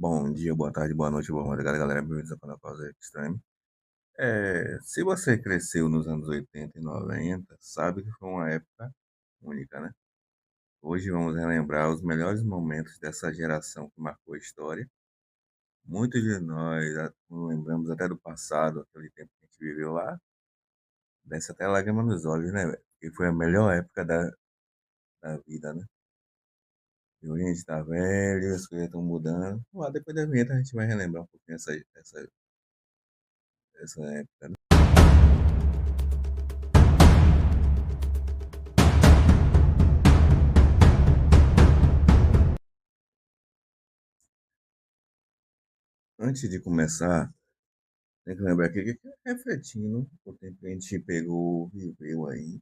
Bom dia, boa tarde, boa noite, boa madrugada, galera. Bem-vindos ao canal Pausa Extreme. Se você cresceu nos anos 80 e 90, sabe que foi uma época única, né? Hoje vamos relembrar os melhores momentos dessa geração que marcou a história. Muitos de nós lembramos até do passado, aquele tempo que a gente viveu lá, desce até lágrima nos olhos, né, velho? Porque foi a melhor época da vida, né? E hoje a gente tá velho, as coisas estão mudando. Lá depois da vinheta a gente vai relembrar um pouquinho essa época, né? Antes de começar, tem que lembrar que refletindo o tempo que a gente pegou, viveu aí,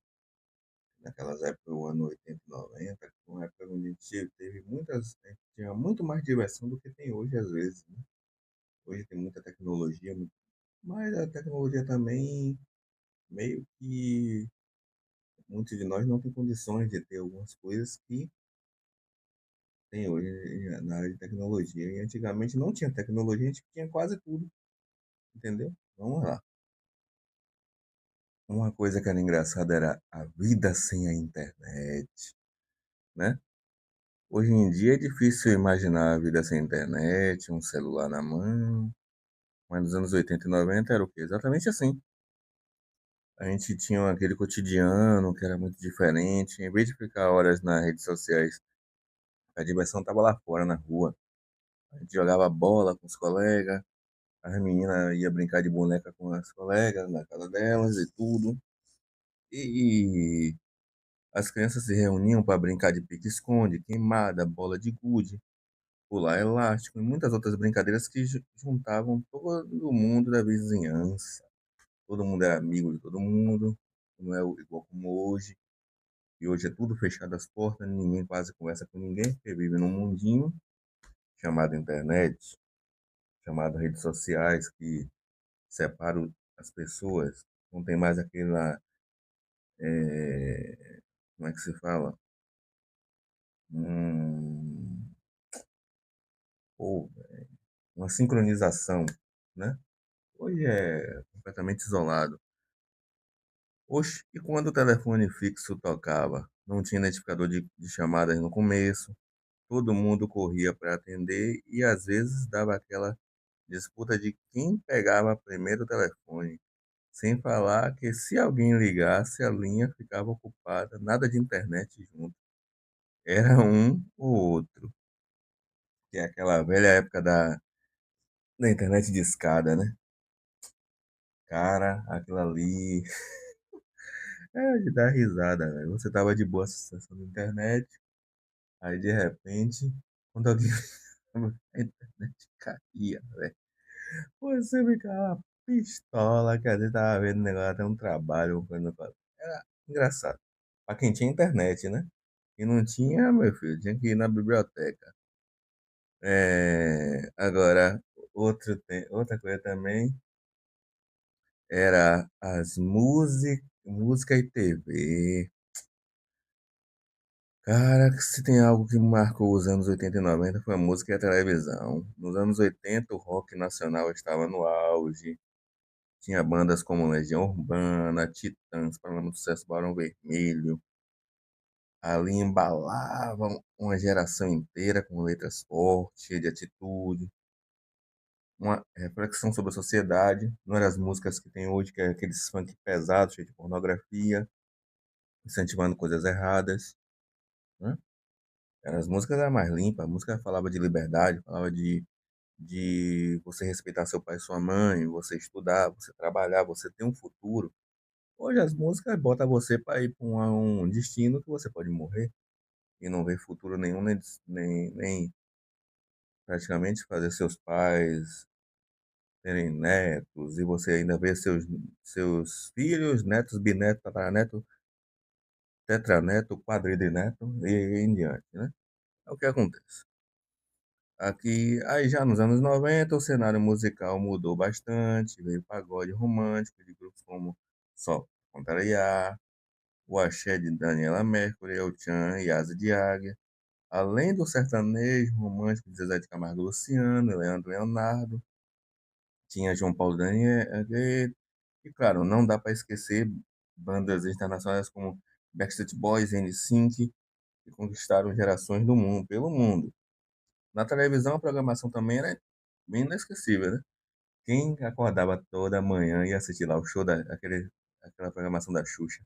naquelas épocas, o ano 80 e 90, foi uma época onde a gente teve muitas, a gente tinha muito mais diversão do que tem hoje, às vezes, né? Hoje tem muita tecnologia, mas a tecnologia também, meio que, muitos de nós não tem condições de ter algumas coisas que tem hoje na área de tecnologia. E antigamente não tinha tecnologia, a gente tinha quase tudo, entendeu? Vamos lá. Uma coisa que era engraçada era a vida sem a internet, né? Hoje em dia é difícil imaginar a vida sem internet, um celular na mão, mas nos anos 80 e 90 era o quê? Exatamente assim. A gente tinha aquele cotidiano que era muito diferente. Em vez de ficar horas nas redes sociais, a diversão estava lá fora, na rua. A gente jogava bola com os colegas, as meninas iam brincar de boneca com as colegas na casa delas e tudo. E as crianças se reuniam para brincar de pique-esconde, queimada, bola de gude, pular elástico e muitas outras brincadeiras que juntavam todo mundo da vizinhança. Todo mundo era amigo de todo mundo, não é igual como hoje. E hoje é tudo fechado às portas, ninguém quase conversa com ninguém, porque vive num mundinho chamado internet, chamado redes sociais, que separam as pessoas. Não tem mais aquela. Como é que se fala? Hum, pô, uma sincronização, né? Hoje é completamente isolado. Oxe, e quando o telefone fixo tocava? Não tinha identificador de chamadas no começo, todo mundo corria para atender e às vezes dava aquela disputa de quem pegava primeiro o telefone. Sem falar que se alguém ligasse, a linha ficava ocupada, nada de internet junto. Era um ou outro, que é aquela velha época da internet de escada, né? Cara, aquilo ali é de dar risada, velho. Você tava de boa acessando a internet, aí de repente, quando alguém a internet caía, velho. Você ficava pistola, que às vezes tava vendo o negócio, até um trabalho, uma coisa. Era engraçado. Pra quem tinha internet, né? E não tinha, meu filho, tinha que ir na biblioteca. Agora, outra coisa também era as música e TV. Cara, se tem algo que marcou os anos 80 e 90 foi a música e a televisão. Nos anos 80, o rock nacional estava no auge. Tinha bandas como Legião Urbana, Titãs, Paralamas do Sucesso, Barão Vermelho. Ali embalavam uma geração inteira com letras fortes, cheias de atitude, uma reflexão sobre a sociedade. Não eram as músicas que tem hoje, que é aqueles funk pesados, cheios de pornografia, incentivando coisas erradas, né? As músicas eram mais limpas, a música falava de liberdade, falava de você respeitar seu pai e sua mãe, você estudar, você trabalhar, você ter um futuro. Hoje as músicas botam você para ir para um destino que você pode morrer e não ver futuro nenhum, nem praticamente fazer seus pais terem netos e você ainda ver seus filhos, netos, bisnetos, tataraneto, tetraneto, quadrineto e em diante, né? É o que acontece. Aqui, aí já nos anos 90 o cenário musical mudou bastante, veio pagode romântico de grupos como Só Contrariar, o axé de Daniela Mercury, El Chan e Asa de Águia. Além do sertanejo romântico de Zezé de Camargo e Luciano, Leandro Leonardo, tinha João Paulo Daniel, e claro, não dá para esquecer bandas internacionais como Backstreet Boys, NSYNC, que conquistaram gerações do mundo, pelo mundo. Na televisão, a programação também era bem inesquecível, né? Quem acordava toda manhã e assistia lá o show aquela programação da Xuxa,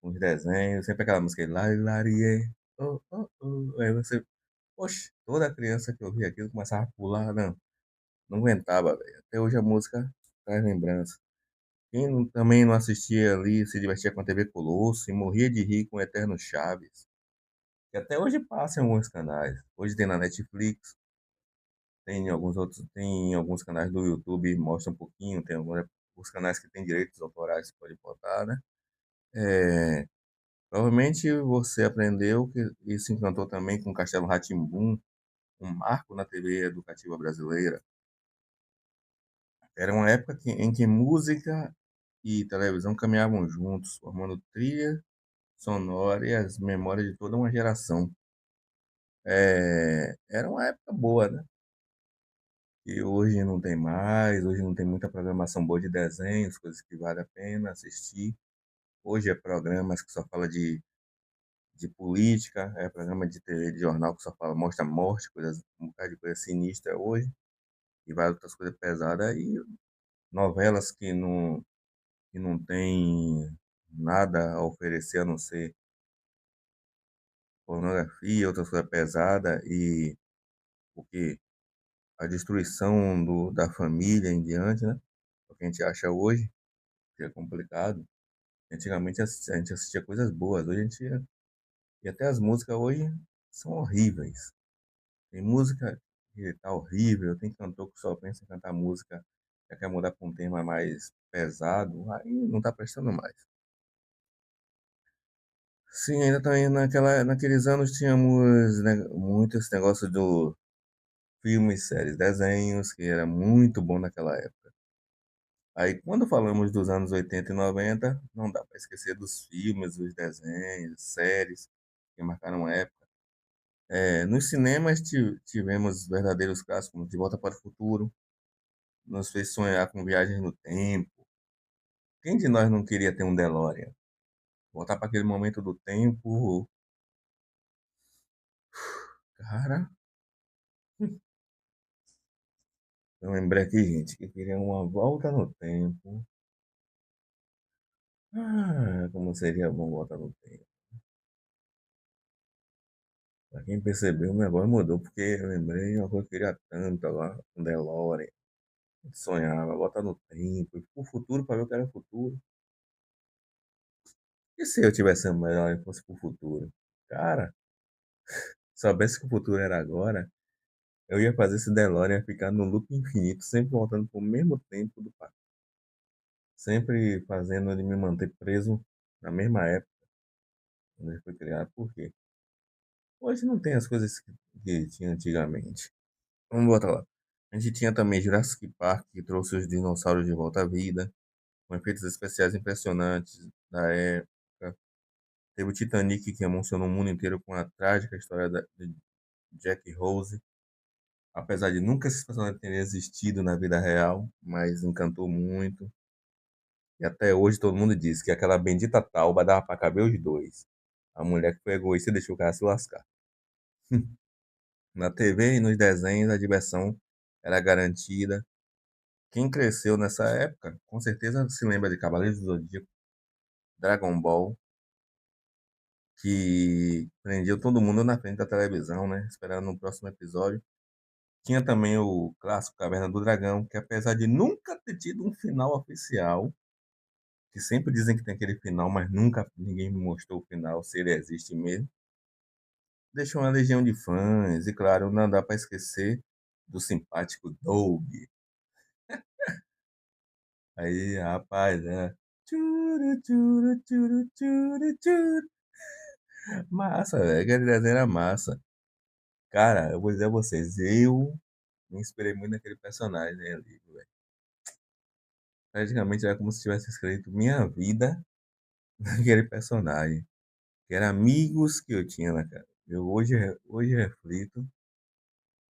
com os desenhos, sempre aquela música Lari Larie, oh, oh, oh. Aí você, poxa, toda criança que ouvia aquilo começava a pular, não aguentava, velho. Até hoje a música traz lembrança. Também não assistia ali, se divertia com a TV Colosso e morria de rir com o Eterno Chaves, que até hoje passa em alguns canais. Hoje tem na Netflix, tem alguns canais do YouTube, mostra um pouquinho, tem alguns os canais que têm direitos autorais que pode botar, né? É, provavelmente você aprendeu e se encantou também com Castelo rá tim um marco na TV educativa brasileira. Era uma época em que música e televisão caminhavam juntos, formando trilha sonora e as memórias de toda uma geração. Era uma época boa, né? E hoje não tem mais, hoje não tem muita programação boa de desenhos, coisas que vale a pena assistir. Hoje é programas que só fala de política, é programa de TV, de jornal que só fala mostra morte, coisas, um bocado de coisa sinistra hoje, e várias outras coisas pesadas, e novelas que não tem nada a oferecer a não ser pornografia, outras coisas pesadas, e o que a destruição da família em diante, né? O que a gente acha hoje, que é complicado. Antigamente a gente assistia coisas boas, hoje a gente. E até as músicas hoje são horríveis. Tem música que tá horrível, tem cantor que só pensa em cantar música, já quer mudar para um tema mais pesado, aí não tá prestando mais. Sim, ainda também naqueles anos tínhamos, né, muitos negócios do filmes, séries, desenhos, que era muito bom naquela época. Aí, quando falamos dos anos 80 e 90, não dá para esquecer dos filmes, dos desenhos, séries que marcaram a época. Nos cinemas tivemos verdadeiros clássicos, como De Volta para o Futuro, nos fez sonhar com viagens no tempo. Quem de nós não queria ter um DeLorean? Voltar para aquele momento do tempo, cara. Eu lembrei aqui, gente, que queria uma volta no tempo. Como seria bom voltar no tempo. Pra quem percebeu, minha voz mudou, porque eu lembrei de uma coisa que eu queria tanto agora, um DeLorean. Sonhava, voltar no tempo, ir pro futuro para ver o que era o futuro. E se eu tivesse melhor e fosse pro futuro? Cara, soubesse que o futuro era agora, eu ia fazer esse DeLorean ficar no loop infinito, sempre voltando pro mesmo tempo do passado. Sempre fazendo ele me manter preso na mesma época onde ele foi criado. Por quê? Hoje não tem as coisas que tinha antigamente. Vamos botar lá. A gente tinha também Jurassic Park, que trouxe os dinossauros de volta à vida, com efeitos especiais impressionantes da época. Teve o Titanic, que emocionou o mundo inteiro com a trágica história de Jack e Rose. Apesar de nunca esses personagens terem existido na vida real, mas encantou muito. E até hoje todo mundo diz que aquela bendita tauba dava para caber os dois. A mulher que foi egoísta e deixou o cara se lascar. Na TV e nos desenhos a diversão era garantida. Quem cresceu nessa época, com certeza se lembra de Cavaleiros do Zodíaco, Dragon Ball, que prendiam todo mundo na frente da televisão, né? Esperando o próximo episódio. Tinha também o clássico Caverna do Dragão, que apesar de nunca ter tido um final oficial, que sempre dizem que tem aquele final, mas nunca ninguém me mostrou o final, se ele existe mesmo, deixou uma legião de fãs, e claro, não dá para esquecer do simpático Doug. Aí, rapaz, né? Tchuru, tchuru, tchuru, tchuru, tchuru. Massa, velho. Aquele desenho era massa. Cara, eu vou dizer a vocês, eu me inspirei muito naquele personagem ali, velho. Praticamente era como se tivesse escrito minha vida naquele personagem. Que eram amigos que eu tinha, né, cara? Eu hoje reflito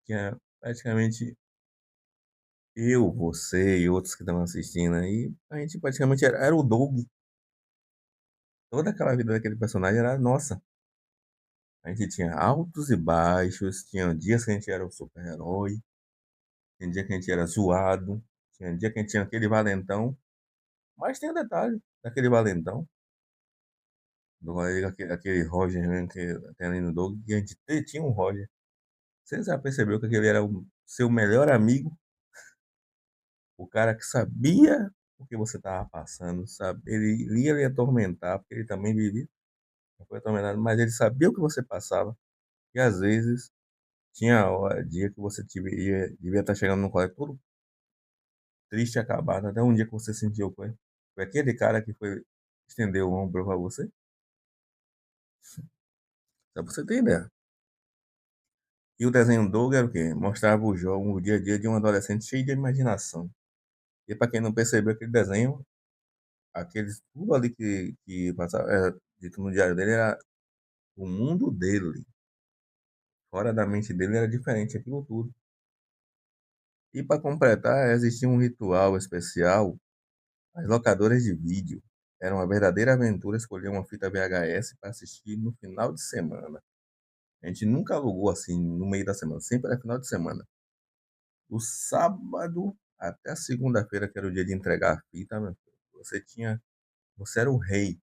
que é praticamente eu, você e outros que estavam assistindo aí, a gente praticamente era o Doug. Toda aquela vida daquele personagem era nossa. A gente tinha altos e baixos, tinha dias que a gente era o super-herói, tinha dia que a gente era zoado, tinha dia que a gente tinha aquele valentão. Mas tem um detalhe daquele valentão, aquele Roger mesmo que tem ali no Doug, que a gente tinha um Roger. Você já percebeu que aquele era o seu melhor amigo? O cara que sabia o que você estava passando, sabe? Ele ia lhe atormentar, porque ele também vivia, não foi atormentado, mas ele sabia o que você passava. E às vezes tinha dia que você devia estar chegando no colégio todo triste e acabado, até um dia que você sentiu foi aquele cara que foi estender o ombro para você. Só pra você ter ideia. E o desenho Doug era o quê? Mostrava o jogo, o dia a dia de um adolescente cheio de imaginação. E para quem não percebeu aquele desenho, tudo ali que passava, dito no diário dele era o mundo dele. Fora da mente dele era diferente aquilo tudo. E para completar, existia um ritual especial. As locadoras de vídeo. Era uma verdadeira aventura escolher uma fita VHS para assistir no final de semana. A gente nunca alugou assim no meio da semana, sempre era final de semana. Do sábado até a segunda-feira, que era o dia de entregar a fita, meu filho, você era o rei.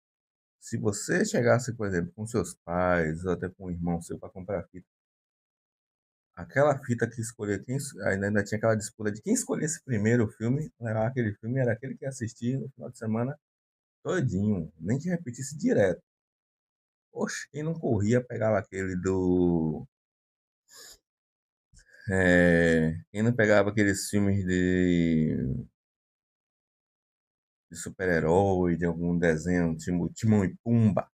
Se você chegasse, por exemplo, com seus pais, ou até com um irmão seu para comprar a fita, aquela fita que escolher ainda tinha aquela disputa de quem escolhesse primeiro o filme, levar aquele filme, era aquele que ia assistir no final de semana todinho, nem que repetisse direto. Oxe, quem não corria pegava aquele do. Quem não pegava aqueles filmes de super-herói, de algum desenho, tipo Timão e Pumba,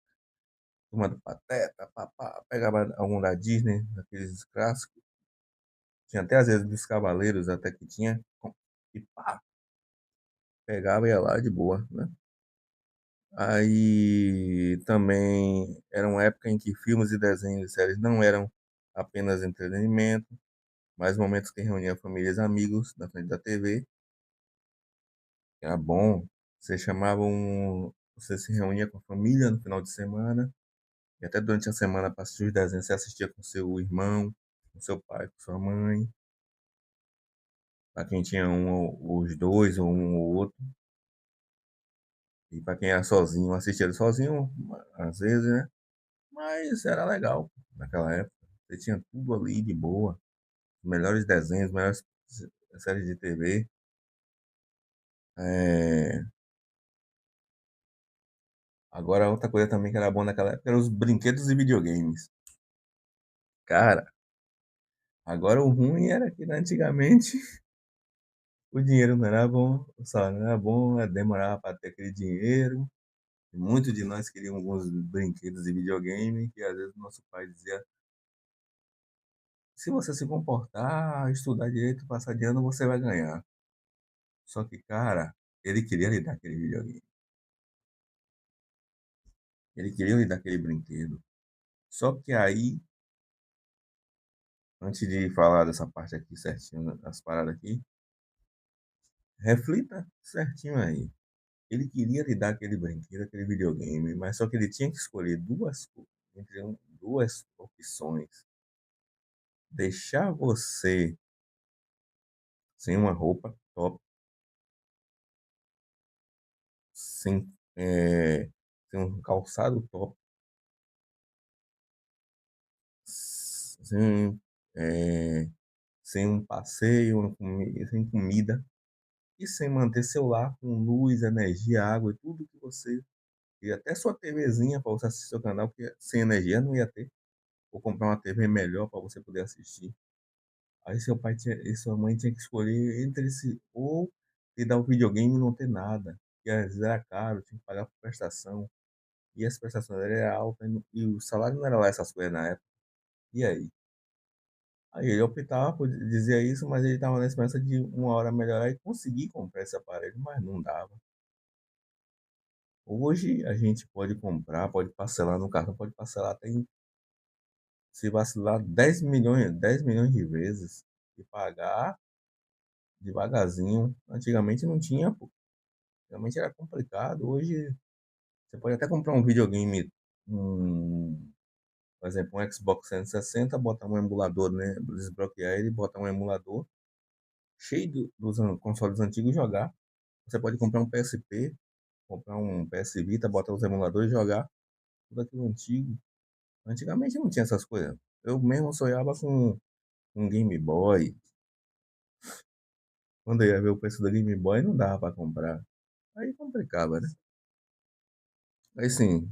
Turma do Pateta, papá, pegava algum da Disney, aqueles clássicos. Tinha até às vezes dos Cavaleiros, até que tinha. E pá, pegava e ia lá de boa, né? Aí também era uma época em que filmes e desenhos e séries não eram apenas entretenimento, mais momentos que reuniam famílias e amigos na frente da TV. Era bom. Você se reunia com a família no final de semana, e até durante a semana para assistir os desenhos, você assistia com seu irmão, com seu pai, com sua mãe, para quem tinha os dois, ou um ou outro, e para quem era sozinho, assistia sozinho, às vezes, né? Mas era legal naquela época. Você tinha tudo ali de boa, os melhores desenhos, melhores séries de TV. É, Agora, outra coisa também que era bom naquela época eram os brinquedos e videogames. Cara, agora o ruim era que antigamente o dinheiro não era bom, o salário não era bom, demorava para ter aquele dinheiro. E muitos de nós queríamos alguns brinquedos e videogame, que às vezes nosso pai dizia: se você se comportar, estudar direito, passar de ano, você vai ganhar. Só que, cara, ele queria lhe dar aquele videogame, ele queria lhe dar aquele brinquedo. Só que aí, antes de falar dessa parte aqui certinho, das paradas aqui, reflita certinho aí. Ele queria lhe dar aquele brinquedo, aquele videogame, mas só que ele tinha que escolher duas opções. Deixar você sem uma roupa top, sem, sem um calçado top, sem, é, sem um passeio, sem comida e sem manter seu lar com luz, energia, água e tudo que você. E até sua TVzinha para você assistir seu canal, porque sem energia não ia ter. Ou comprar uma TV melhor para você poder assistir. Aí seu pai e sua mãe tinha que escolher entre esse ou te dar o videogame e não ter nada. Que às vezes era caro, tinha que pagar por prestação. E as prestações eram altas e o salário não era lá essas coisas na época. E aí? Aí ele optava por dizer isso, mas ele estava na esperança de uma hora melhorar e conseguir comprar esse aparelho, mas não dava. Hoje a gente pode comprar, pode parcelar no cartão, pode parcelar até em se vacilar 10 milhões de vezes e pagar devagarzinho. Antigamente não tinha, pô. Antigamente era complicado. Hoje você pode até comprar um videogame, um, por exemplo, um Xbox 360, botar um emulador, né? Desbloquear ele, botar um emulador cheio dos consoles antigos e jogar. Você pode comprar um PSP, comprar um PS Vita, botar os emuladores e jogar tudo aquilo antigo. Antigamente não tinha essas coisas. Eu mesmo sonhava com um Game Boy. Quando eu ia ver o preço do Game Boy, não dava para comprar. Aí complicava, né? Aí sim,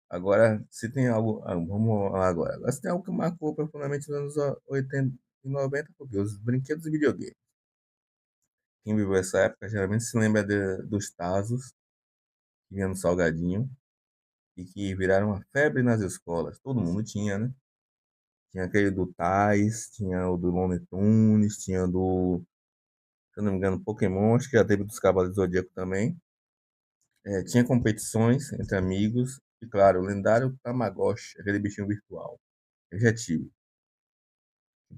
agora se tem algo. Vamos lá agora. Agora se tem algo que marcou profundamente nos anos 80 e 90, porque os brinquedos e videogames. Quem viveu essa época geralmente se lembra dos Tazos, que vinha no salgadinho, e que viraram uma febre nas escolas. Todo mundo tinha, né? Tinha aquele do Tais, tinha o do Looney Tunes, tinha do, se eu não me engano, Pokémon, acho que já teve dos Cavaleiros do Zodíaco também. Tinha competições entre amigos, e claro, o lendário Tamagotchi, aquele bichinho virtual. Eu já tive.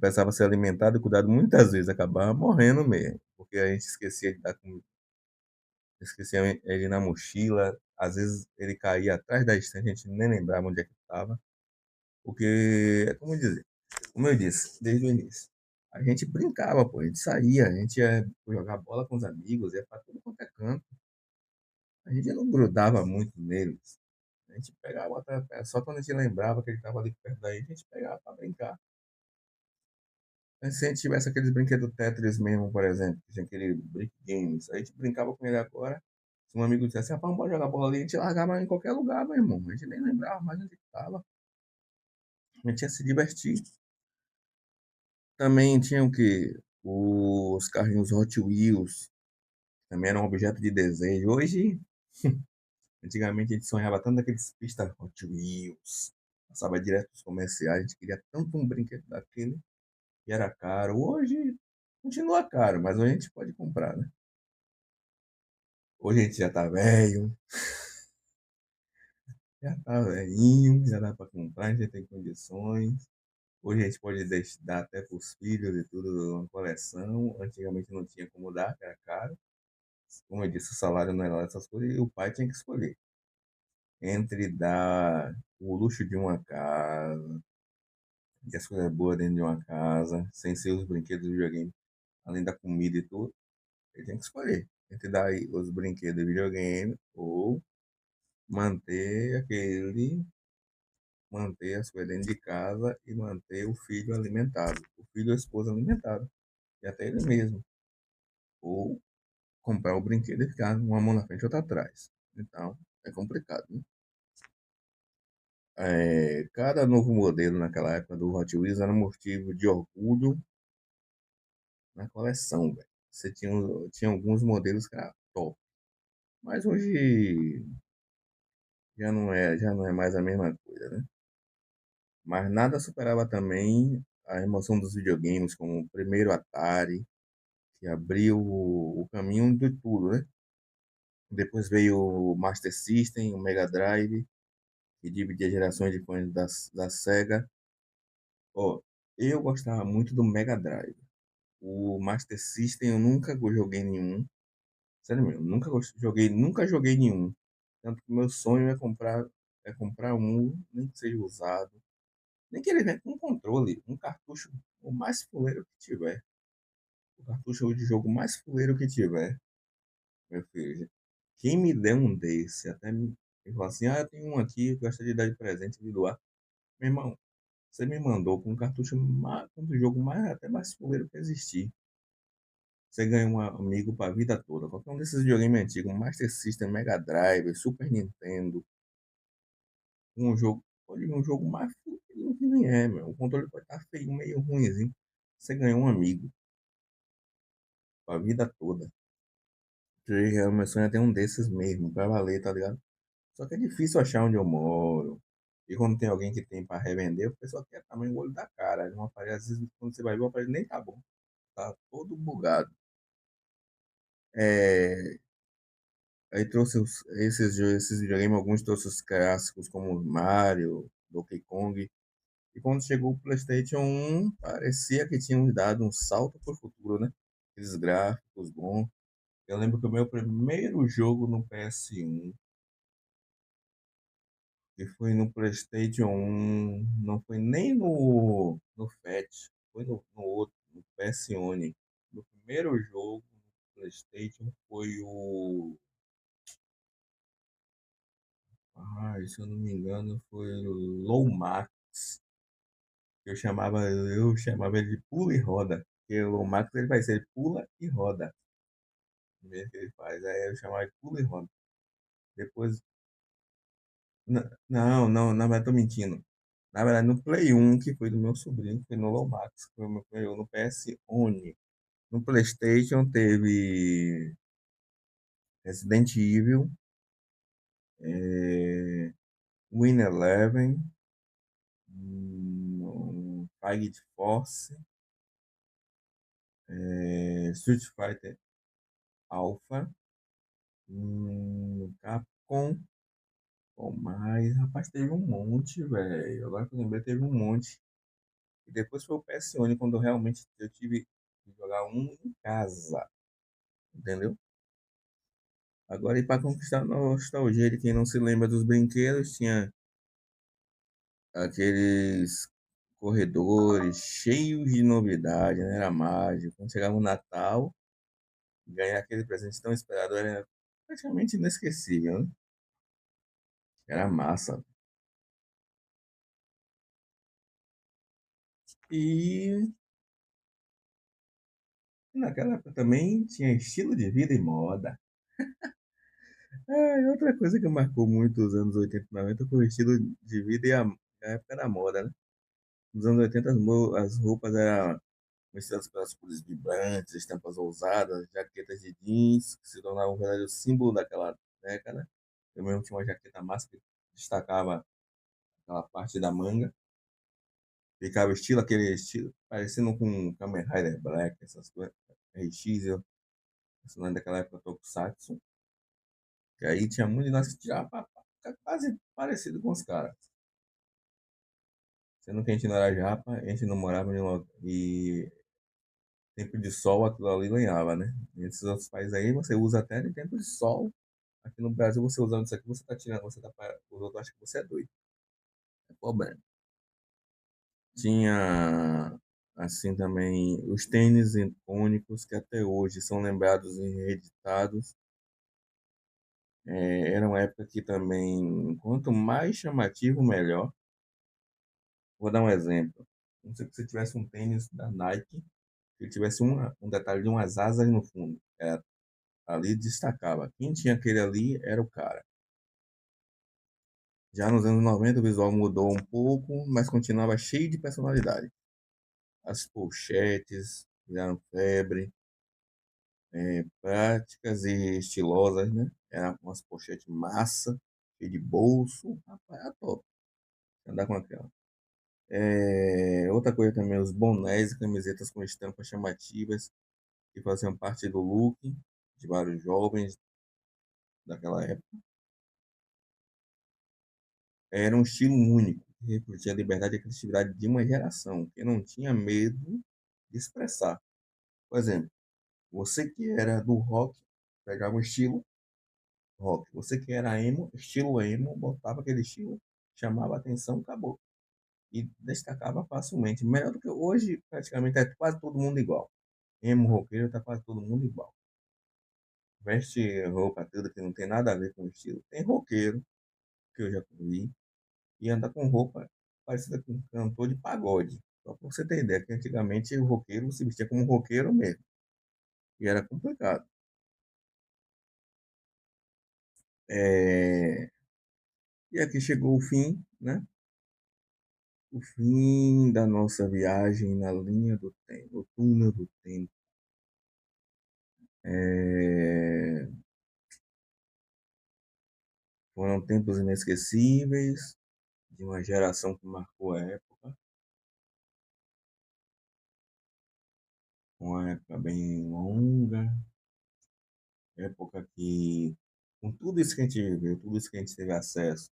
Precisava ser alimentado e cuidado muitas vezes, acabava morrendo mesmo, porque a gente esquecia de dar comida, esquecia ele na mochila, às vezes ele caía atrás da estante, a gente nem lembrava onde é que estava, porque, é como dizer, como eu disse, desde o início, a gente brincava, pô, a gente saía, a gente ia jogar bola com os amigos, ia para tudo quanto é canto, a gente não grudava muito neles, a gente pegava só quando a gente lembrava que ele estava ali perto da gente, a gente pegava para brincar. Mas se a gente tivesse aqueles brinquedos Tetris mesmo, por exemplo, que tinha aquele Brick Games, a gente brincava com ele agora. Se um amigo dissesse, rapaz, vamos jogar bola ali, a gente largava em qualquer lugar, meu irmão. A gente nem lembrava mais onde estava. A gente ia se divertir. Também tinha o quê? Os carrinhos Hot Wheels, também era um objeto de desejo. Hoje, antigamente a gente sonhava tanto naqueles pistas Hot Wheels, passava direto dos comerciais, a gente queria tanto um brinquedo daquele, e era caro. Hoje continua caro, mas hoje a gente pode comprar, né? Hoje a gente já tá velho, já tá velhinho, já dá para comprar, a gente já tem condições. Hoje a gente pode dar até para os filhos e tudo uma coleção. Antigamente não tinha como dar, que era caro. Como eu disse, o salário não era lá essas coisas e o pai tinha que escolher entre dar o luxo de uma casa, e as coisas boas dentro de uma casa, sem ser os brinquedos do videogame, além da comida e tudo. Ele tem que escolher entre dar aí os brinquedos do videogame ou manter manter as coisas dentro de casa e manter o filho alimentado, o filho e a esposa alimentado, e até ele mesmo. Ou comprar o brinquedo e ficar uma mão na frente e outra atrás. Então, é complicado, né? Cada novo modelo naquela época do Hot Wheels era um motivo de orgulho na coleção, velho. Você tinha alguns modelos que era top, mas hoje já não é mais a mesma coisa, né? Mas nada superava também a emoção dos videogames, como o primeiro Atari, que abriu o caminho de tudo, né? Depois veio o Master System, o Mega Drive, que dividia gerações de fãs da Sega. Ó, eu gostava muito do Mega Drive. O Master System eu nunca joguei nenhum. Sério mesmo, nunca joguei nenhum. Tanto que meu sonho é comprar um, nem que seja usado. Nem que ele venha com um controle, um cartucho o mais fuleiro que tiver. O cartucho de jogo mais fuleiro que tiver, meu filho. Quem me der um desse, me fala assim, eu tenho um aqui, eu gostaria de dar de presente, de doar. Meu irmão, você me mandou com um cartucho com um jogo até mais fuleiro que existir. Você ganha um amigo para a vida toda. Qualquer um desses videogames antigos, Master System, Mega Drive, Super Nintendo, pode vir um jogo mais fuleiro que nem é, meu. O controle pode estar feio, meio ruimzinho. Você ganhou um amigo para a vida toda. O meu sonho é ter um desses mesmo, pra valer, tá ligado? Só que é difícil achar onde eu moro. E quando tem alguém que tem para revender, o pessoal quer tamanho o olho da cara. Um aparelho, às vezes, quando você vai ver, o aparelho nem tá bom. Tá todo bugado. É, aí trouxe esses videogames, alguns trouxe os clássicos como Mario, Donkey Kong. E quando chegou o PlayStation 1, parecia que tínhamos dado um salto para o futuro, né? Aqueles gráficos bons. Eu lembro que o meu primeiro jogo no PS1, que foi no PlayStation 1, não foi nem no FAT, foi no outro, no PS1. Meu primeiro jogo no PlayStation foi o. Se eu não me engano, foi o Low Max. Eu chamava ele de pula e roda. Porque o Low Max ele vai ser pula e roda. Primeiro que ele faz. Aí eu chamava de pula e roda. Depois. Não, não, na verdade, tô mentindo. Na verdade, no Play 1, que foi do meu sobrinho, que foi no Low Max, que foi o meu Play 1 no PS One. No PlayStation teve Resident Evil, Win Eleven, Fight Force, Street Fighter Alpha, Capcom. Pô, mas, rapaz, teve um monte, velho. Agora que eu lembrei, teve um monte. E depois foi o PS1, quando realmente eu tive que jogar um em casa, entendeu? Agora, e para conquistar a nostalgia de quem não se lembra dos brinquedos, tinha aqueles corredores cheios de novidade, né? Era mágico. Quando chegava o Natal, ganhar aquele presente tão esperado era praticamente inesquecível, né? Era massa. E naquela época também tinha estilo de vida e moda. E outra coisa que marcou muito os anos 80 e 90 foi o estilo de vida e a época da moda, né? Nos anos 80 as roupas eram vestidas pelas cores vibrantes, estampas ousadas, jaquetas de jeans, que se tornavam um verdadeiro símbolo daquela década. Eu mesmo tinha uma jaqueta massa que destacava aquela parte da manga. Ficava estilo, aquele estilo, parecendo com Kamen Rider Black, essas coisas. RX, eu, personagem daquela época, Tokusatsu. Que aí tinha muito de nós que tirava pra ficar quase parecido com os caras. Sendo que a gente não era japa, a gente não morava em e tempo de sol aquilo ali ganhava, né? Nesses outros países aí você usa até de tempo de sol. Aqui no Brasil você usando isso aqui, você tá tirando, você tá para os outros acham que você é doido. É problema. Tinha assim também os tênis icônicos que até hoje são lembrados e reeditados. Era uma época que também, quanto mais chamativo, melhor. Vou dar um exemplo. Não sei se você tivesse um tênis da Nike, que tivesse um detalhe de umas asas no fundo. Ali destacava. Quem tinha aquele ali era o cara. Já nos anos 90 o visual mudou um pouco, mas continuava cheio de personalidade. As pochetes viraram febre, práticas e estilosas, né? Eram umas pochetes massa, cheio de bolso. Rapaz, era top. Andar com aquela. Outra coisa também, os bonés e camisetas com estampas chamativas que faziam parte do look de vários jovens daquela época. Era um estilo único, que refletia a liberdade e a criatividade de uma geração, que não tinha medo de expressar. Por exemplo, você que era do rock, pegava o estilo rock. Você que era emo, estilo emo, botava aquele estilo, chamava atenção, acabou. E destacava facilmente. Melhor do que hoje, praticamente é quase todo mundo igual. Emo roqueiro tá quase todo mundo igual. Veste roupa tudo que não tem nada a ver com o estilo. Tem roqueiro, que eu já vi, e anda com roupa parecida com um cantor de pagode. Só para você ter ideia, que antigamente o roqueiro se vestia como um roqueiro mesmo. E era complicado. É, E aqui chegou o fim, né? O fim da nossa viagem na linha do tempo, no túnel do tempo. É, Foram tempos inesquecíveis, de uma geração que marcou a época, uma época bem longa, época que, com tudo isso que a gente viveu, tudo isso que a gente teve acesso,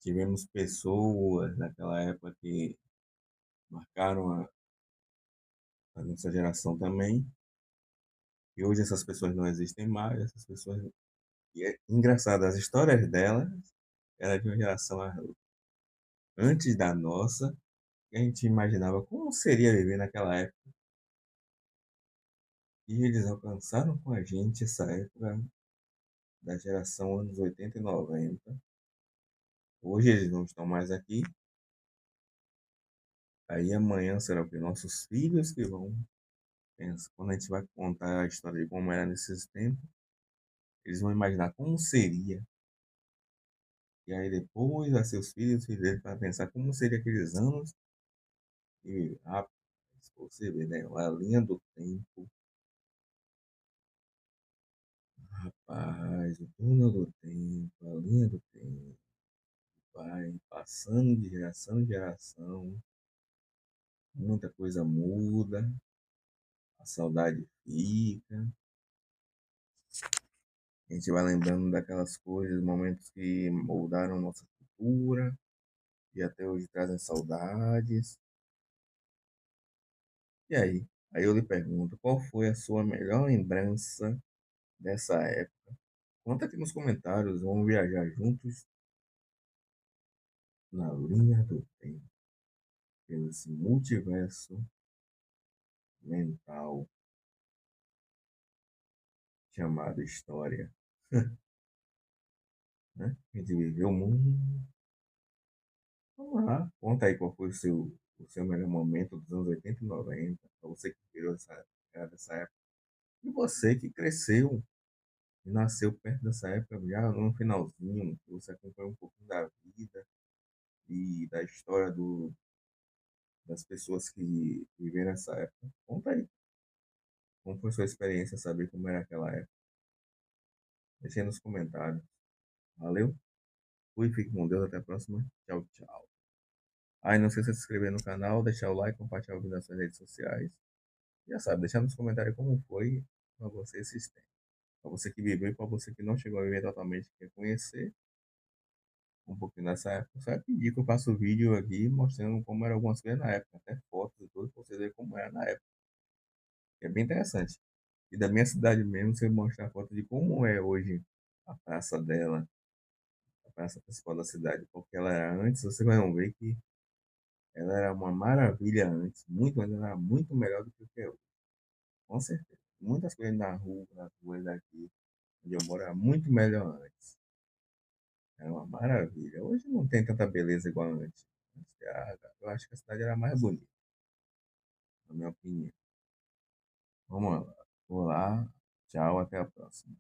tivemos pessoas naquela época que marcaram a nossa geração também. E hoje essas pessoas não existem mais, essas pessoas. E é engraçado, as histórias delas eram de uma geração antes da nossa, que a gente imaginava como seria viver naquela época. E eles alcançaram com a gente essa época da geração anos 80 e 90. Hoje eles não estão mais aqui. Aí amanhã será o que? Nossos filhos que vão pensar. Quando a gente vai contar a história de como era nesses tempos, eles vão imaginar como seria. E aí depois vai ser os filhos deles para pensar como seria aqueles anos. E, rapaz, você vê, né? A linha do tempo. Rapaz, o túnel do tempo, a linha do tempo. Vai passando de geração em geração. Muita coisa muda. A saudade fica. A gente vai lembrando daquelas coisas, momentos que moldaram nossa cultura e até hoje trazem saudades. E aí? Aí eu lhe pergunto, qual foi a sua melhor lembrança dessa época? Conta aqui nos comentários, vamos viajar juntos na linha do tempo, pelo esse multiverso mental chamado história, né? A gente viveu o mundo. Vamos lá, conta aí qual foi o seu melhor momento dos anos 80 e 90, para você que virou dessa época. E você que cresceu e nasceu perto dessa época, já no finalzinho, que você acompanhou um pouquinho da vida e da história das pessoas que viveram essa época. Conta aí, como foi sua experiência, saber como era aquela época. Deixa aí nos comentários. Valeu? Fui, fique com Deus, até a próxima. Tchau, tchau. Ah, e não esqueça de se inscrever no canal, deixar o like, compartilhar o vídeo nas suas redes sociais. Já sabe, deixar nos comentários como foi para você esses tempos. Para você que viveu e para você que não chegou a viver totalmente, quer conhecer um pouquinho dessa época, só é pedir que eu faça o vídeo aqui mostrando como era algumas coisas na época, até fotos e tudo, para você ver como era na época. É bem interessante. E da minha cidade mesmo, você mostrar foto de como é hoje a praça dela, a praça principal da cidade, porque ela era antes, você vai ver que ela era uma maravilha antes, muito, mas ela era muito melhor do que o que é hoje, com certeza. Muitas coisas na rua, nas ruas daqui, onde eu moro, era muito melhor antes. Era uma maravilha. Hoje não tem tanta beleza igual antes. Eu acho que a cidade era mais bonita, na minha opinião. Vamos lá. Vou lá. Tchau, até a próxima.